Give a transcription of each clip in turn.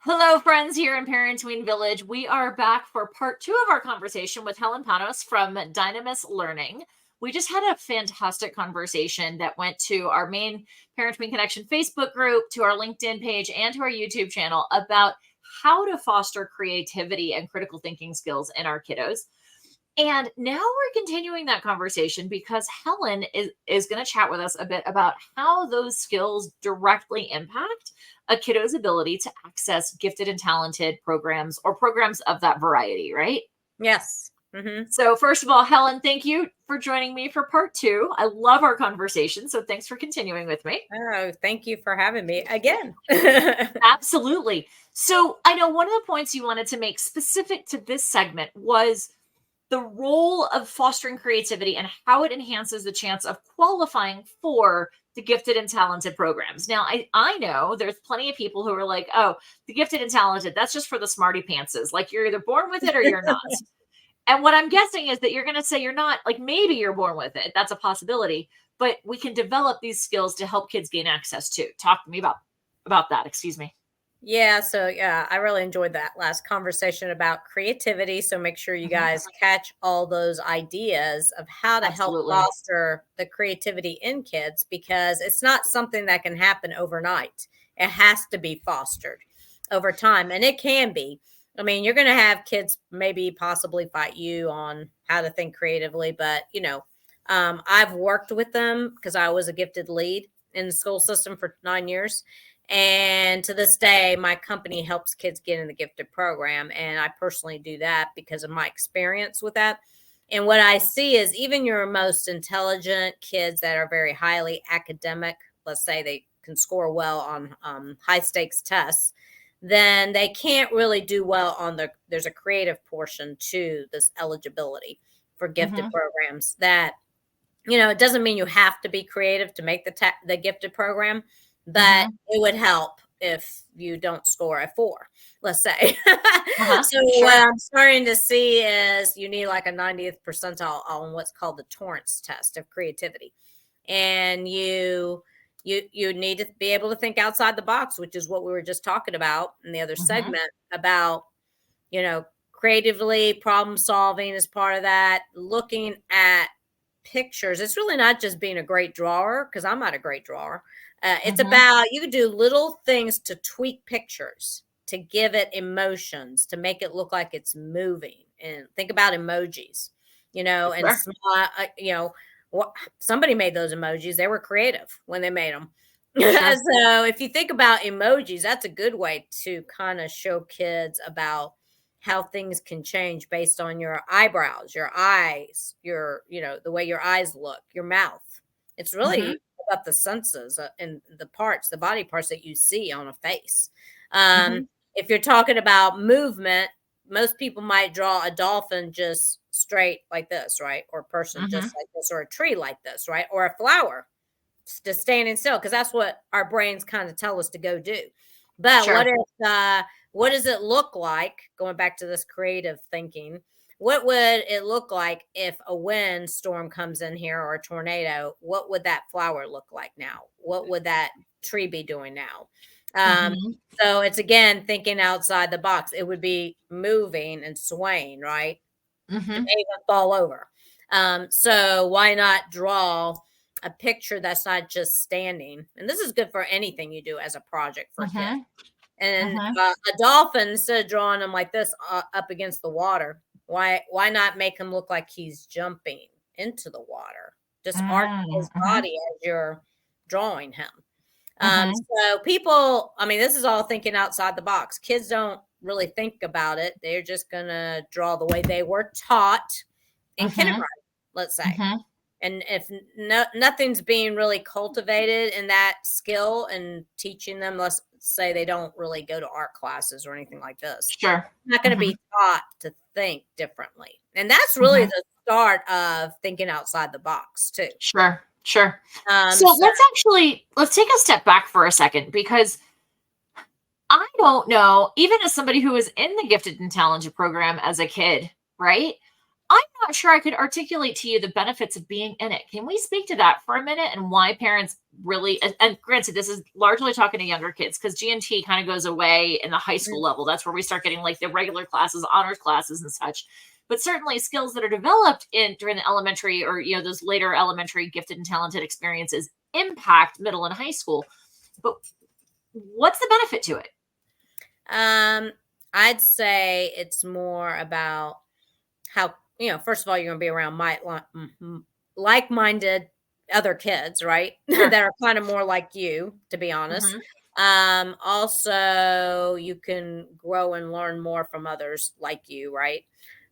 Hello, friends here in Parenting Village. We are back for part two of our conversation with Helen Panos from Dynamis Learning. We just had a fantastic conversation that went to our main Parent Tween Connection Facebook group, to our LinkedIn page, and to our YouTube channel about how to foster creativity and critical thinking skills in our kiddos. And now we're continuing that conversation because Helen is going to chat with us a bit about how those skills directly impact a kiddo's ability to access gifted and talented programs or programs of that variety, right? Yes. Mm-hmm. So first of all, Helen, thank you for joining me for part two. I love our conversation. So thanks for continuing with me. Oh, thank you for having me again. Absolutely. So I know one of the points you wanted to make specific to this segment was the role of fostering creativity and how it enhances the chance of qualifying for the gifted and talented programs. Now, I know there's plenty of people who are like, oh, the gifted and talented, that's just for the smarty pantses. Like you're either born with it or you're not. And what I'm guessing is that you're going to say you're not, like maybe you're born with it. That's a possibility, but we can develop these skills to help kids gain access to. Talk to me about that. Excuse me. Yeah, I really enjoyed that last conversation about creativity. So make sure you guys catch all those ideas of how to Absolutely. help foster the creativity in kids, because it's not something that can happen overnight. It has to be fostered over time, and it can be. I mean, you're going to have kids maybe possibly fight you on how to think creatively, but I've worked with them because I was a gifted lead in the school system for 9 years. And to this day, my company helps kids get in the gifted program. And I personally do that because of my experience with that. And what I see is even your most intelligent kids that are very highly academic, let's say they can score well on high stakes tests, then they can't really do well on there's a creative portion to this eligibility for gifted programs that, it doesn't mean you have to be creative to make the gifted program, but it would help if you don't score a 4, let's say. So what I'm starting to see is you need like a 90th percentile on what's called the Torrance test of creativity. And you need to be able to think outside the box, which is what we were just talking about in the other segment about, creatively problem solving is part of that, looking at pictures. It's really not just being a great drawer, because I'm not a great drawer. It's about, you can do little things to tweak pictures, to give it emotions, to make it look like it's moving. And think about emojis, and somebody made those emojis. They were creative when they made them. So if you think about emojis, that's a good way to kind of show kids about how things can change based on your eyebrows, your eyes, the way your eyes look, your mouth. It's really about the senses and the body parts that you see on a face. If you're talking about movement, most people might draw a dolphin just straight like this, right? Or a person just like this, or a tree like this, right? Or a flower just standing still, because that's what our brains kind of tell us to go do. But what does it look like, going back to this creative thinking, what would it look like if a wind storm comes in here, or a tornado? What would that flower look like now? What would that tree be doing now? So it's, again, thinking outside the box. It would be moving and swaying, right? It may even fall over. So why not draw a picture that's not just standing? And this is good for anything you do as a project for kids. And a dolphin, instead of drawing them like this up against the water, why not make him look like he's jumping into the water? Just arch his body as you're drawing him. So people, I mean, this is all thinking outside the box. Kids don't really think about it. They're just going to draw the way they were taught in kindergarten, let's say. And if nothing's being really cultivated in that skill and teaching them, let's say they don't really go to art classes or anything like this. They're not going to be taught to think differently. And that's really the start of thinking outside the box too. Sure. So let's take a step back for a second, because I don't know, even as somebody who was in the gifted and talented program as a kid, right? I'm not sure I could articulate to you the benefits of being in it. Can we speak to that for a minute and why parents really, and granted, this is largely talking to younger kids because G&T kind of goes away in the high school level. That's where we start getting like the regular classes, honors classes and such. But certainly skills that are developed in during the elementary or, those later elementary gifted and talented experiences impact middle and high school. But what's the benefit to it? I'd say it's more about how, first of all, you're going to be around like-minded other kids, right? Sure. That are kind of more like you, to be honest. Also, you can grow and learn more from others like you, right?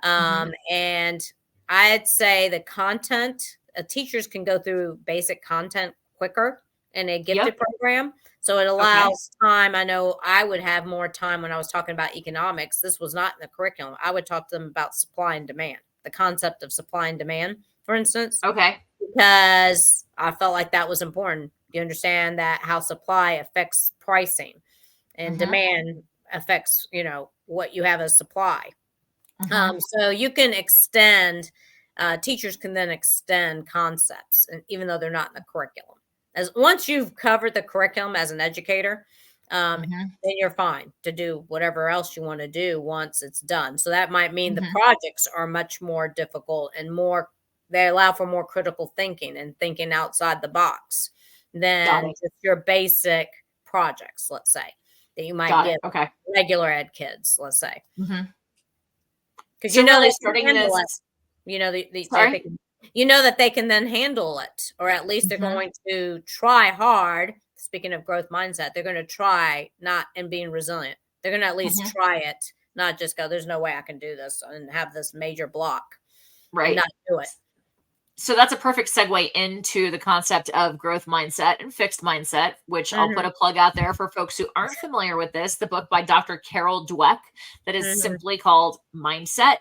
And I'd say the content, teachers can go through basic content quicker in a gifted Yep. program. So it allows time. I know I would have more time when I was talking about economics. This was not in the curriculum. I would talk to them about supply and demand, the concept of supply and demand, for instance, Okay. because I felt like that was important. You understand that how supply affects pricing and demand affects, what you have as supply. So you can extend, teachers can then extend concepts, and even though they're not in the curriculum. As once you've covered the curriculum as an educator, then you're fine to do whatever else you want to do once it's done. So that might mean the projects are much more difficult and they allow for more critical thinking and thinking outside the box than just your basic projects, let's say, that you might give regular ed kids, let's say. Because So really they starting can handle this. it. Sorry? That they can then handle it, or at least they're going to try hard. Speaking of growth mindset, they're going to try not and being resilient. They're going to at least try it, not just go, there's no way I can do this and have this major block and not do it. So that's a perfect segue into the concept of growth mindset and fixed mindset, which I'll put a plug out there for folks who aren't familiar with this. The book by Dr. Carol Dweck that is simply called Mindset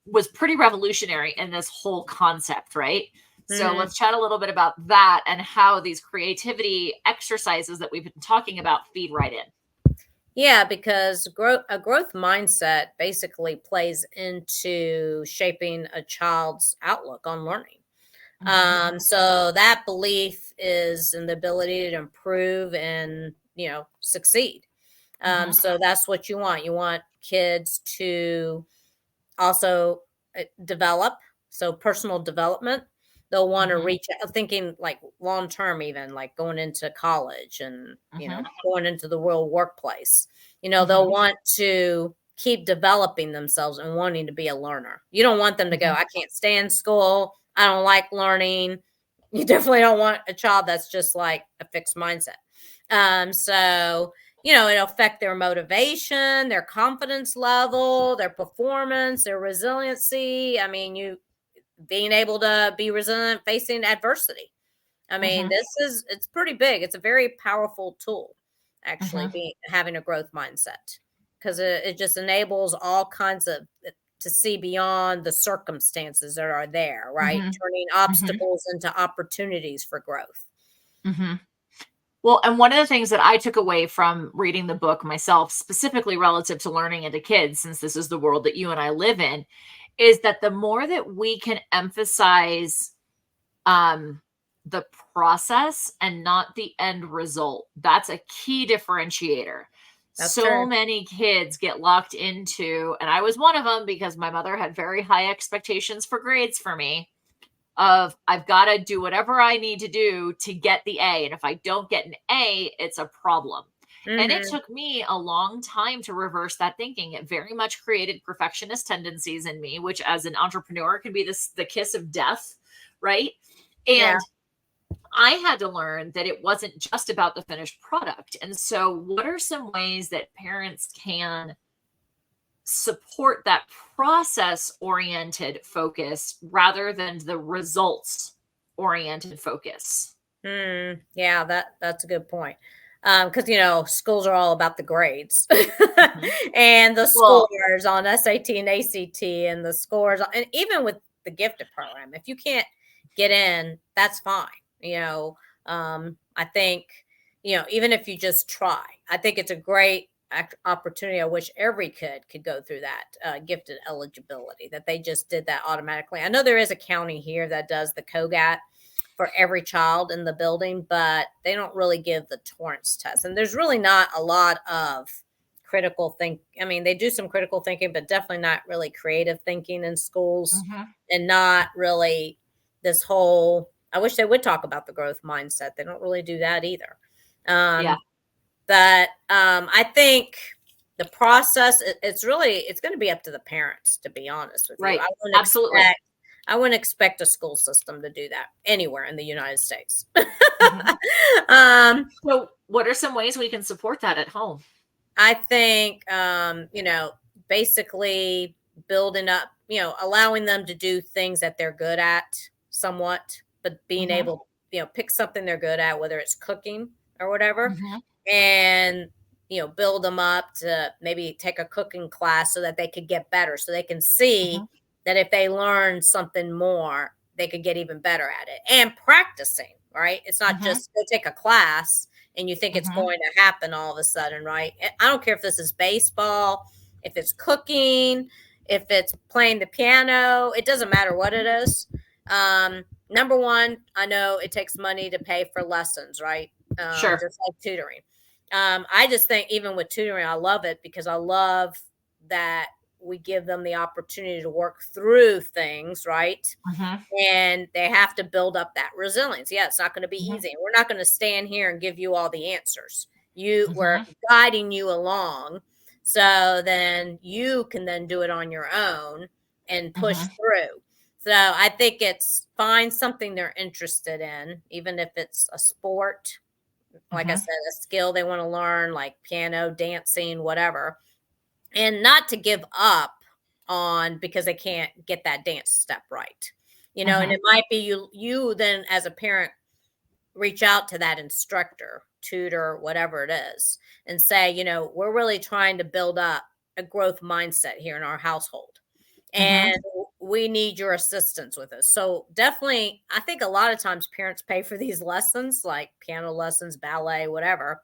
was pretty revolutionary in this whole concept, right? So let's chat a little bit about that and how these creativity exercises that we've been talking about feed right in. Yeah, because a growth mindset basically plays into shaping a child's outlook on learning. So that belief is in the ability to improve and, succeed. So that's what you want. You want kids to also develop. So personal development. They'll want to reach out, thinking like long term, even like going into college and, going into the real workplace. They'll want to keep developing themselves and wanting to be a learner. You don't want them to go, I can't stand school. I don't like learning. You definitely don't want a child that's just like a fixed mindset. So, it'll affect their motivation, their confidence level, their performance, their resiliency. I mean, being able to be resilient facing adversity. I mean, it's pretty big. It's a very powerful tool, actually, having a growth mindset, because it just enables all kinds of to see beyond the circumstances that are there, right? Turning obstacles into opportunities for growth. Well, and one of the things that I took away from reading the book myself, specifically relative to learning into kids, since this is the world that you and I live in, is that the more that we can emphasize the process and not the end result, that's a key differentiator. That's so true. many kids get locked into, and I was one of them because my mother had very high expectations for grades for me, of I've got to do whatever I need to do to get the A. And if I don't get an A, it's a problem. And it took me a long time to reverse that thinking. It very much created perfectionist tendencies in me, which as an entrepreneur can be the kiss of death, right? And I had to learn that it wasn't just about the finished product. And so what are some ways that parents can support that process oriented focus rather than the results oriented focus? Yeah, that's a good point. Because schools are all about the grades and the scores on SAT and ACT and the scores, and even with the gifted program, if you can't get in, that's fine. I think even if you just try, I think it's a great opportunity. I wish every kid could go through that gifted eligibility, that they just did that automatically. I know there is a county here that does the COGAT for every child in the building, but they don't really give the Torrance test. And there's really not a lot of critical think. I mean, they do some critical thinking, but definitely not really creative thinking in schools, and not really this whole, I wish they would talk about the growth mindset. They don't really do that either. Yeah. But I think the process, it's going to be up to the parents, to be honest with you. Right. I wouldn't Absolutely. I wouldn't expect a school system to do that anywhere in the United States. So what are some ways we can support that at home? I think, basically building up, allowing them to do things that they're good at somewhat, but being able, pick something they're good at, whether it's cooking or whatever, and, build them up to maybe take a cooking class so that they could get better, so they can see that if they learn something more, they could get even better at it. And practicing, right? It's not just go take a class and you think it's going to happen all of a sudden, right? I don't care if this is baseball, if it's cooking, if it's playing the piano, it doesn't matter what it is. Number one, I know it takes money to pay for lessons, right? Sure. Just like tutoring. I just think even with tutoring, I love it because I love that we give them the opportunity to work through things, right? And they have to build up that resilience. Yeah, it's not going to be easy. We're not going to stand here and give you all the answers. We're guiding you along, so then you can then do it on your own and push through. So I think it's find something they're interested in, even if it's a sport, like I said, a skill they want to learn, like piano, dancing, whatever. And not to give up on because they can't get that dance step right. And it might be you then as a parent reach out to that instructor, tutor, whatever it is, and say, we're really trying to build up a growth mindset here in our household. And we need your assistance with this. So definitely, I think a lot of times parents pay for these lessons, like piano lessons, ballet, whatever.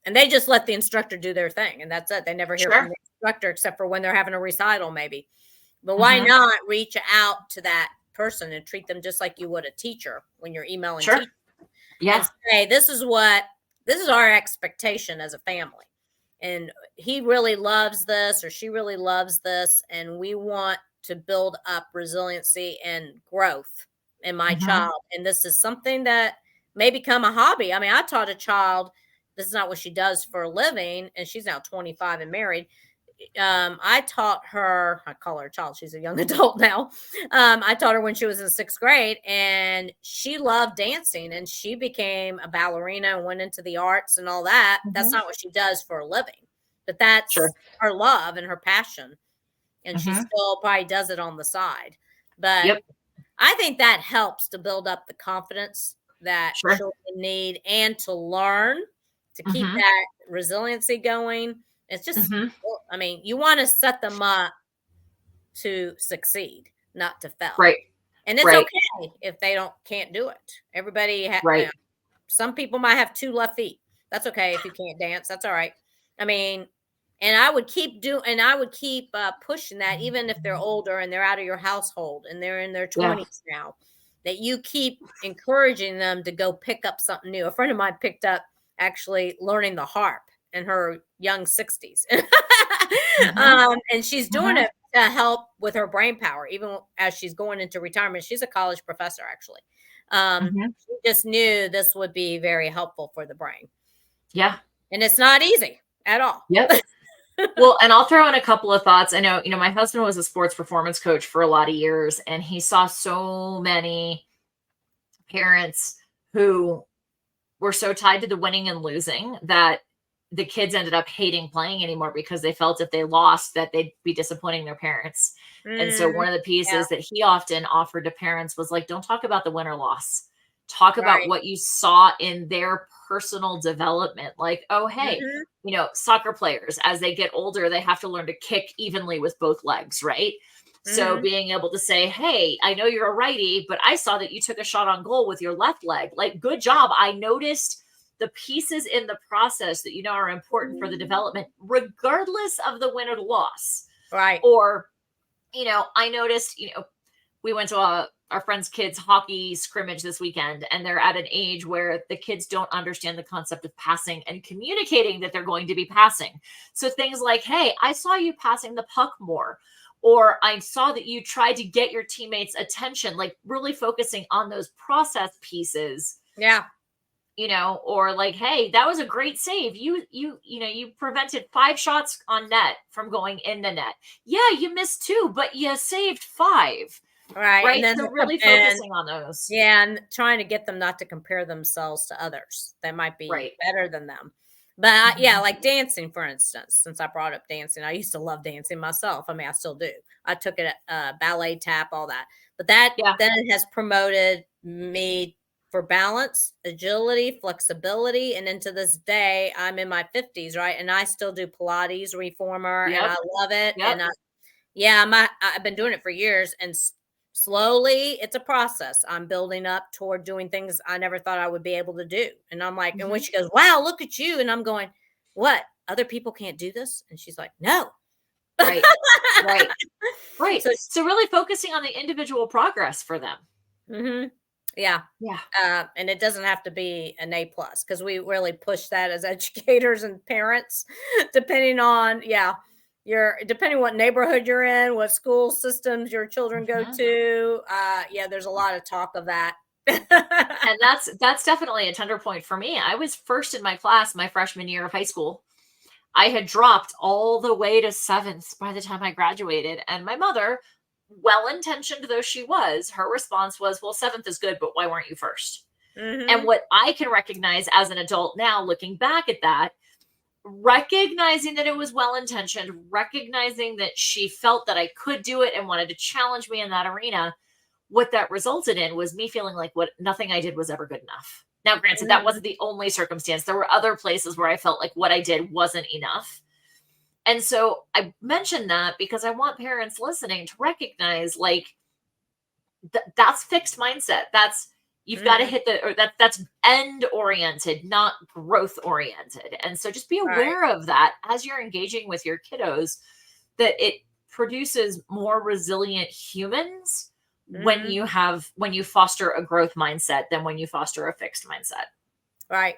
And they just let the instructor do their thing. And that's it. They never hear from the instructor except for when they're having a recital, maybe. But why not reach out to that person and treat them just like you would a teacher when you're emailing teachers? Yeah. And say, this is our expectation as a family. And he really loves this or she really loves this. And we want to build up resiliency and growth in my child. And this is something that may become a hobby. I mean, I taught a child, this is not what she does for a living, and she's now 25 and married. I taught her, I call her a child, she's a young adult now. I taught her when she was in 6th grade, and she loved dancing, and she became a ballerina and went into the arts and all that. That's not what she does for a living, but that's her love and her passion. And she still probably does it on the side. But I think that helps to build up the confidence that children need and to learn to keep that resiliency going. It's just, I mean, you want to set them up to succeed, not to fail. Right. And it's okay if they can't do it. Everybody, some people might have 2 left feet. That's okay if you can't dance. That's all right. I mean, and I would keep pushing that, even if they're older and they're out of your household and they're in their 20s now, that you keep encouraging them to go pick up something new. A friend of mine picked up actually learning the harp in her young 60s. And she's doing it to help with her brain power, even as she's going into retirement. She's a college professor, actually. She just knew this would be very helpful for the brain. Yeah. And it's not easy at all. Yep. Well, and I'll throw in a couple of thoughts. I know, my husband was a sports performance coach for a lot of years, and he saw so many parents who were so tied to the winning and losing that the kids ended up hating playing anymore because they felt if they lost that they'd be disappointing their parents. And so one of the pieces that he often offered to parents was like, don't talk about the win or loss. Talk about what you saw in their personal development. Like, oh, hey, soccer players, as they get older, they have to learn to kick evenly with both legs, right? So being able to say, hey, I know you're a righty, but I saw that you took a shot on goal with your left leg. Like, good job. I noticed the pieces in the process that are important for the development, regardless of the win or the loss. Right. Or, I noticed, we went to our friend's kids' hockey scrimmage this weekend, and they're at an age where the kids don't understand the concept of passing and communicating that they're going to be passing. So things like, hey, I saw you passing the puck more, or I saw that you tried to get your teammates' attention, like really focusing on those process pieces. Yeah. Or like, hey, that was a great save. You prevented 5 shots on net from going in the net. Yeah, you missed 2, but you saved 5. Right. And then So really focusing on those. Yeah. And trying to get them not to compare themselves to others that might be better than them. But yeah, like dancing, for instance, since I brought up dancing, I used to love dancing myself. I mean, I still do. I took it ballet, tap, all that. But that then has promoted me for balance, agility, flexibility. And into this day, I'm in my 50s, right? And I still do Pilates, reformer, and I love it. And I've been doing it for years, and slowly it's a process. I'm building up toward doing things I never thought I would be able to do. And I'm like, and when she goes, wow, look at you. And I'm going, what? Other people can't do this? And she's like, no. Right. So really focusing on the individual progress for them. Yeah. And it doesn't have to be an A+, because we really push that as educators and parents, depending on, depending what neighborhood you're in, what school systems your children go to. There's a lot of talk of that. And that's definitely a tender point for me. I was first in my class my freshman year of high school. I had dropped all the way to 7th by the time I graduated. And my mother, well-intentioned though she was, her response was, well, 7th is good, but why weren't you first? And what I can recognize as an adult now, looking back at that, recognizing that it was well-intentioned, recognizing that she felt that I could do it and wanted to challenge me in that arena, what that resulted in was me feeling like nothing I did was ever good enough. Now, granted, that wasn't the only circumstance. There were other places where I felt like what I did wasn't enough. And so I mentioned that because I want parents listening to recognize, like, that's fixed mindset. That's, you've got to hit that's end oriented, not growth oriented. And so just be aware of that as you're engaging with your kiddos, that it produces more resilient humans when you foster a growth mindset than when you foster a fixed mindset. Right.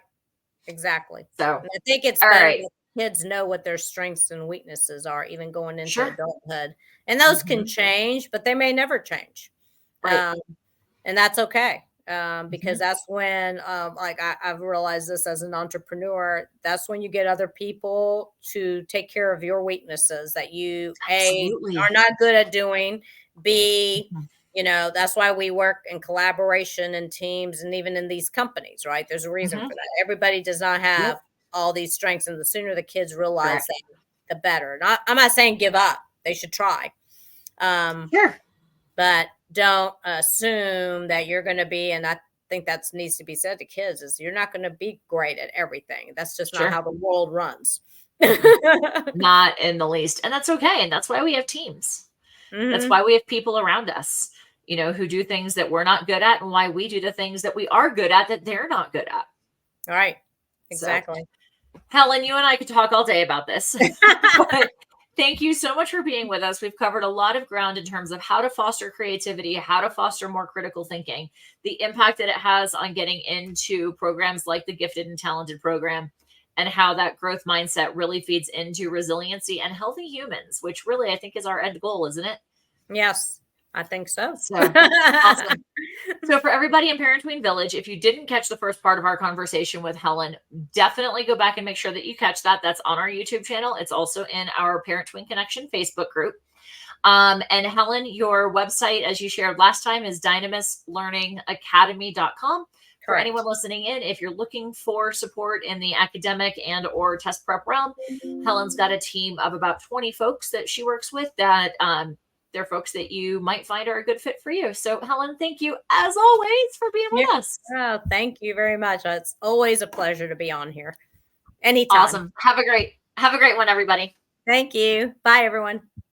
Exactly. So I think it's better that kids know what their strengths and weaknesses are, even going into adulthood. And those can change, but they may never change. And that's okay. Because that's when, I've realized this as an entrepreneur, that's when you get other people to take care of your weaknesses that you, A, are not good at doing, B, that's why we work in collaboration and teams, and even in these companies, right? There's a reason for that. Everybody does not have all these strengths, and the sooner the kids realize that, the better. I'm not saying give up. They should try. But don't assume that you're going to be, and I think that needs to be said to kids, is you're not going to be great at everything. That's just not how the world runs. Not in the least. And that's okay. And that's why we have teams. That's why we have people around us, who do things that we're not good at, and why we do the things that we are good at that they're not good at. All right. Exactly. So, Helen, you and I could talk all day about this. But thank you so much for being with us. We've covered a lot of ground in terms of how to foster creativity, how to foster more critical thinking, the impact that it has on getting into programs like the Gifted and Talented program, and how that growth mindset really feeds into resiliency and healthy humans, which really I think is our end goal, isn't it? Yes, I think so. So awesome. So for everybody in Parent Tween Village, if you didn't catch the first part of our conversation with Helen, definitely go back and make sure that you catch that. That's on our YouTube channel. It's also in our Parent Tween Connection Facebook group. And Helen, your website, as you shared last time, is dynamislearningacademy.com. For anyone listening in, if you're looking for support in the academic and or test prep realm, Helen's got a team of about 20 folks that she works with that they're folks that you might find are a good fit for you. So Helen, thank you as always for being with us. Oh, thank you very much. It's always a pleasure to be on here. Anytime. Awesome. Have a great one, everybody. Thank you. Bye, everyone.